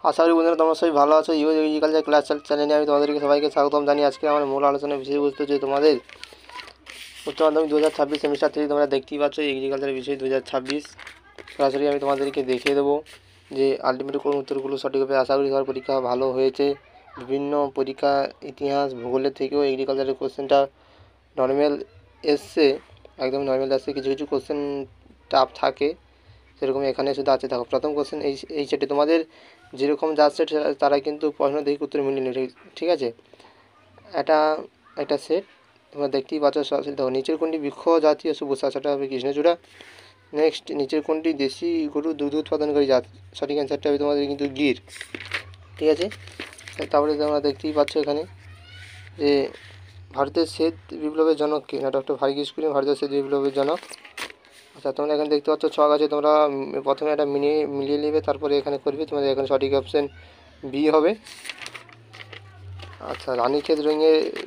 আশা করি বন্ধুরা তোমরা সবাই ভালো আছো। ইউ এগ্রিকালচার ক্লাস চ্যানেলে আমি তোমাদেরকে সবাইকে স্বাগতম জানিয়ে আজকে আমার মূল আলোচনার বিষয়বস্তু যে তোমাদের উচ্চ মাধ্যমিক 2026 সেমিস্টার 3 তোমরা দেখতেই পাচ্ছ এগ্রিকালচারের বিষয় 2026। সরাসরি আমি তোমাদেরকে দেখিয়ে দেবো যে আলটিমেট কোন উত্তরগুলো সঠিকভাবে আশা করি সবার পরীক্ষা ভালো হয়েছে। বিভিন্ন পরীক্ষা ইতিহাস ভূগোলের থেকেও এগ্রিকালচারের কোশ্চেনটা নর্মাল এসছে, একদম নর্মাল আসছে। কিছু কিছু কোশ্চেন টাফ থাকে, সেরকম এখানে শুধু আছে। দেখো প্রথম কোশ্চেন এই সেটে তোমাদের যেরকম যাচ্ছে তারা কিন্তু প্রশ্ন দেখে উত্তর মিলেনি, ঠিক আছে। এটা একটা সেট তোমরা দেখতেই পাচ্ছ। সরাসরি দেখো নিচের কোনটি বৃক্ষ জাতীয় সবুজ, সেটা হবে কৃষ্ণচূড়া। নেক্সট নিচের কোনটি দেশি গরু দুধ উৎপাদনকারী জাত, সঠিক অ্যান্সারটা হবে তোমাদের কিন্তু গির, ঠিক আছে। তারপরে তোমরা দেখতেই পাচ্ছ এখানে যে ভারতের শ্বেত বিপ্লবের জনক কে, না ডক্টর ভার্গিস কুরিয়ান ভারতের শ্বেত বিপ্লবের জনক। আচ্ছা তোমরা এখানে দেখতে পাচ্ছ ছক আছে, তোমরা প্রথমে এটা মিলিয়ে নেবে, তারপরে এখানে করবে। তোমাদের এখানে সঠিক অপশান বি হবে। আচ্ছা রানীক্ষেত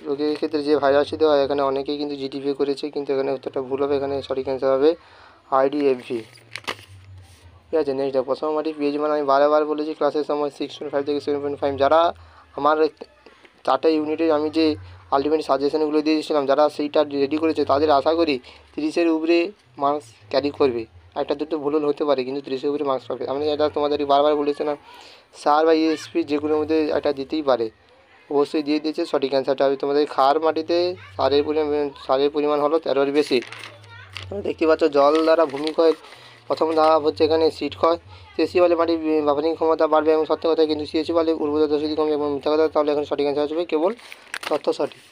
রোগের ক্ষেত্রে যে ভাইরাসটি দেওয়া হয়, এখানে অনেকেই কিন্তু জিটিভি করেছে, কিন্তু এখানে উত্তরটা ভুল হবে। এখানে সঠিক অ্যান্সার হবে আইডিএফভি, ঠিক আছে। নেক্সট প্রথম মাটি পিএইচ মানে আমি বারবার বলেছি ক্লাসের সময় 6.5 থেকে 7.5। যারা আমার 4টে ইউনিটে আমি যে আলটিমেট সাজেশনগুলো দিয়েছিলাম, যারা সেইটা রেডি করেছে তাদের আশা করি 30-এর উপরে মার্কস ক্যারি করবে। একটা দুটো ভুল হতে পারে, কিন্তু 30-এর উপরে মার্কস পাবে। আমি এটা তোমাদেরকে বারবার বলেছিলাম, সার বা ইএসপি যেগুলোর মধ্যে একটা দিতেই পারে, অবশ্যই দিয়ে দিয়েছে। সঠিক অ্যান্সারটা হবে তোমাদের ক্ষার মাটিতে সারের পরিমাণ হলো 13-এর বেশি। দেখতে পাচ্ছ জল দ্বারা ভূমিক্ষয়ের প্রথম ধাপ হচ্ছে এখানে সিড ক্ষয়। সিএসি বলে মাটির বাফারিং ক্ষমতা বাড়বে এবং সত্য কথা, কিন্তু সিএসি বলে উর্বরতা দূষিত কমবে এবং মিথ্যা কথা। তাহলে এখানে সঠিক অ্যান্সার আসবে কেবল তথ্য সঠিক,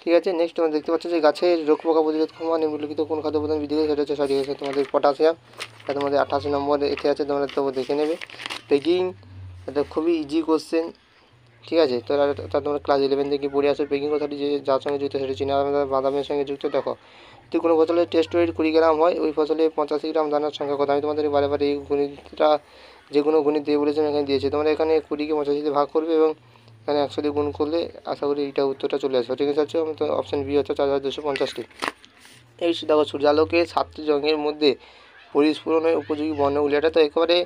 ঠিক আছে। নেক্সট তোমরা দেখতে পাচ্ছ যে গাছের রোগ পোকা প্রতিরোধ ক্ষমতা নিম্নলিখিত কোন খাদ্য উপাদান বৃদ্ধি করে, সেটা হচ্ছে সঠিক আছে তোমাদের পটাশিয়াম। এটা তোমাদের 88 নম্বর এতে আছে, তোমরা তো দেখে নেবে। পেকিং এটা খুবই ইজি কোশ্চেন, ঠিক আছে। তো এটা তোমরা ক্লাস 11 থেকে পড়ে আসো। পেকিং কথাটি যে যার সঙ্গে যুক্ত সেটা চীনা বাদামের সঙ্গে যুক্ত। দেখো যদি কোনো ফসলের টেস্ট ওয়েট 20 গ্রাম হয়, ওই ফসলে 85 গ্রাম দানার সংখ্যা কথা। আমি তোমাদের বারে বারে এই গণিতটা যে কোনো গণিত দিয়ে বলেছিলাম এখানে দিয়েছে। তোমরা এখানে 20কে 85 ভাগ করবে এবং এখানে 100 দিয়ে গুণ করলে আশা করি এইটা উত্তরটা চলে আসবে, ঠিক আছে। তো অপশান বি হচ্ছে 4250টি। এই দেখো সূর্যালোকে 7টি রঙের মধ্যে পরিস্ফুরণের উপযোগী বর্ণগুলি, এটা তো একেবারে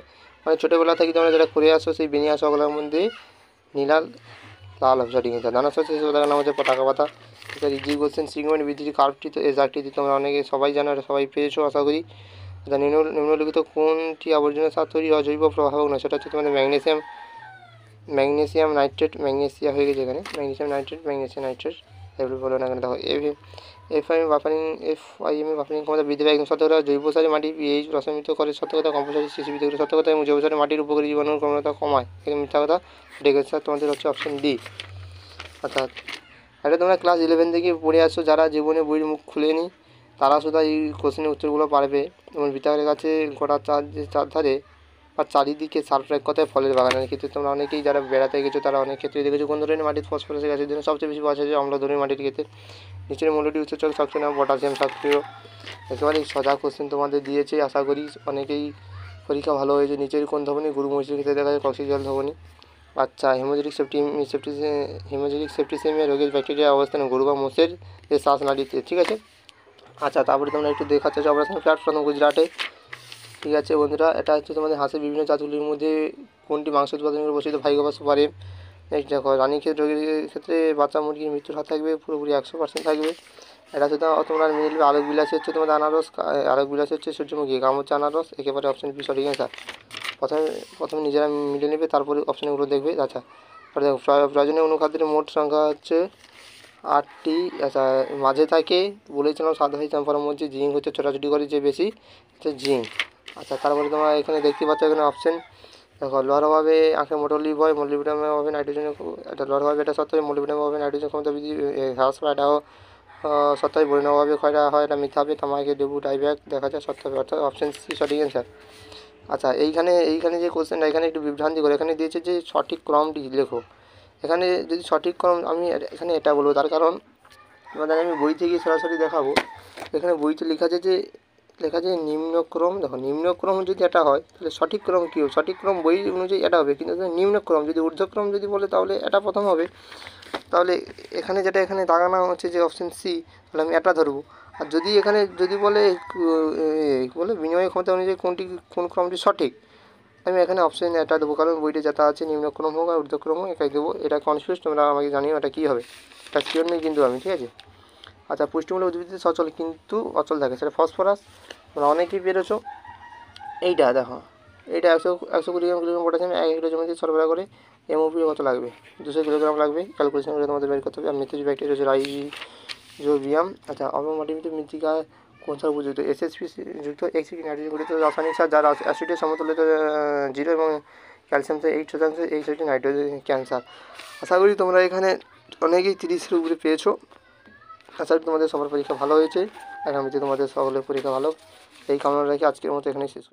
মানে ছোটোবেলা থেকে তোমরা যেটা করে আসো সেই বেনিয়া সকলের মধ্যে নীলাল লাল হবে সঠিক আছে। দানা শস্য হিসেবে তার নাম হচ্ছে পতাকা পাতা। এটা ইজি কোশ্চেন। সিগমেন্ট বৃদ্ধির কার্ভটি তো এই চারটি তোমরা অনেকে সবাই জানো, এটা সবাই পেয়েছো আশা করি। নিম্নলিখিত কোনটি আবর্জনা সার তৈরি অজৈব প্রভাবক নয়, সেটা হচ্ছে তোমাদের ম্যাগনেসিয়াম নাইট্রেট। ম্যাগনেসিয়া হয়ে গেছে এখানে, ম্যাগনেসিয়াম নাইট্রেট এগুলো বলো না এখানে। দেখো এফআইএম বাফারিং ক্ষমতা বৃদ্ধি পায় একদম সত্য কথা। জৈব সারে মাটির পিএইচ প্রশমিত করে সত্য কথা। কম্পোস্ট সিসি বৃদ্ধি করে সত্য কথা। এবং জৈব সারে মাটির উপকারী জীবাণুর ক্ষমতা কমায়, এখানে মিথ্যা কথা। ঠিক আছে স্যার, তোমাদের হচ্ছে অপশন ডি। অর্থাৎ এটা তোমরা ক্লাস 11 থেকে পড়ে আসছো, যারা জীবনে বইয়ের মুখ খুলেনি তারা শুধু এই কোশ্চেনের উত্তরগুলো পারবে। এবং বিদ্যালয়ের কাছে গোটা চারধারে বা চারিদিকে সারপ্রাইজ এক কথায় ফলের বাগানের ক্ষেত্রে তোমরা অনেকেই যারা বেড়াতে গেছো তারা অনেক ক্ষেত্রে দেখেছো কোন ধরনের মাটির ফসফরাস গাছের জন্য সবচেয়ে বেশি পাওয়া যায়, অম্ল ধরনের মাটির ক্ষেত্রে। নিচের মূলটি উচ্চচল সক্রিয় নাম পটাশিয়াম সক্রিয়। একেবারেই সোজা কোশ্চেন তোমাদের দিয়েছে, আশা করি অনেকেই পরীক্ষা ভালো হয়েছে। নিচের কোন ধবনী গরু মহিষের ক্ষেত্রে দেখা যায়, কক্সিজল ধবনী। আচ্ছা হেমোজেনিক সেপ্টিসেমিয়া রোগের ব্যাকটেরিয়া অবস্থান গরু বা মোষের যে শ্বাসনালীতে, ঠিক আছে। আচ্ছা তারপরে তোমরা একটু দেখাচ্ছে অপারেশন প্ল্যাটফর্ম গুজরাটে, ঠিক আছে বন্ধুরা। এটা হচ্ছে তোমাদের হাঁসের বিভিন্ন জাতগুলির মধ্যে কোনটি মাংস উৎপাদন করে বসিত, ভাইগো বা সুপার এম। নেক্সট দেখো রানীক্ষেত রোগের ক্ষেত্রে বাচ্চা মুরগির মৃত্যুর হার থাকবে পুরোপুরি 100% থাকবে। এটা হচ্ছে তোমরা মিলবে আলোক বিলাসী হচ্ছে তোমাদের আনারস, আলোক বিলাসী হচ্ছে সূর্যমুখী, গাম হচ্ছে আনারস। একেবারে অপশন বি সঠিক অ্যান্সার। প্রথমে নিজেরা মিলে নেবে, তারপরে অপশানগুলো দেখবে। আচ্ছা দেখো প্রয়োজনীয় অনুখাদ্যের মোট সংখ্যা হচ্ছে 8টি। আচ্ছা মাঝে থাকে বলেছিলাম সাধারণ মধ্যে জিঙ্ক হচ্ছে ছোটাছুটি করে যে বেশি হচ্ছে জিঙ্ক। আচ্ছা তারপরে তোমরা এখানে দেখতে পাচ্ছ এখানে অপশান দেখো লোহার অভাবে আঁখে মোটোলিভ হয়, মোলিবডেনামের অভাবে নাইট্রোজেনের, এটা লোহার অভাবে এটা সত্য। মোলিবডেনামের অভাবে নাইট্রোজেন ক্ষমতা বৃদ্ধি হ্রাস পায়, এটাও সত্য। বরিনের অভাবে ক্ষয়টা হয়, এটা মিথ্যা হবে। তামাকে ডেবু ডাইব্যাক দেখা যায় সত্য হবে, অর্থাৎ অপশান সি সঠিক অ্যান্সার। আচ্ছা এইখানে যে কোশ্চেনটা এখানে একটু বিভ্রান্তি করে, এখানে দিয়েছে যে সঠিক ক্রমটি লেখো। এখানে যদি সঠিক ক্রম আমি এখানে এটা বলবো, তার কারণ তোমাদের আমি বই থেকে সরাসরি দেখাবো। এখানে বইতে লেখা আছে নিম্নক্রম। দেখো নিম্নক্রম যদি এটা হয় তাহলে সঠিক ক্রম কী হবে, সঠিক ক্রম বই অনুযায়ী এটা হবে, কিন্তু নিম্নক্রম যদি ঊর্ধ্বক্রম যদি বলে তাহলে এটা প্রথম হবে। তাহলে এখানে যেটা এখানে দাগানো হচ্ছে যে অপশান সি, তাহলে আমি এটা ধরবো। আর যদি এখানে যদি বলে বিনিময় ক্ষমতা অনুযায়ী কোন ক্রমটি সঠিক, আমি এখানে অপশন এটা দেবো, কারণ বইটা যেটা আছে নিম্নক্রম হোক আর ঊর্ধ্বক্রম হোক একাই দেবো। এটা কনফিউজ, তোমরা আমাকে জানিও এটা কী হবে, এটা শিওর নেই কিন্তু আমি, ঠিক আছে। আচ্ছা, পুষ্টিমূলক উদ্ভিদ সচল কিন্তু অচল থাকে, সেটা ফসফরাস। তোমরা অনেকেই পেরেছো। এইটা দেখো, এইটা 100 120 গ্রাম পটাশিয়াম 1 হেক্টর জমিতে সরবরাহ করে। এমওপি কত লাগবে? 200 কিলোগ্রাম লাগবে। ক্যালকুলেশন করে তোমাদের বের করতে হবে। আর মিথ্যুজ ব্যাকটেরিয়া হচ্ছে রাইজোবিয়াম। আচ্ছা, অবমাটিতে মৃত্তিকা কোন সার উপযুক্ত? এসএসপি যুক্ত এক্সিটি নাইট্রোজেন গঠিত রাসায়নিক সার, যার অ্যাসিডের সমতুল্যতা 0 এবং ক্যালসিয়াম 8%। এই সারটি নাইট্রোজেন ক্যান্সার। আশা করি তোমরা এখানে অনেকেই 30-এর উপরে পেয়েছো। আশা করি তোমাদের সবার পরীক্ষা ভালো হয়েছে। আগামীতে তোমাদের সকলের পরীক্ষা ভালো, এই কামনা রেখে আজকের মতো এখানেই শেষ।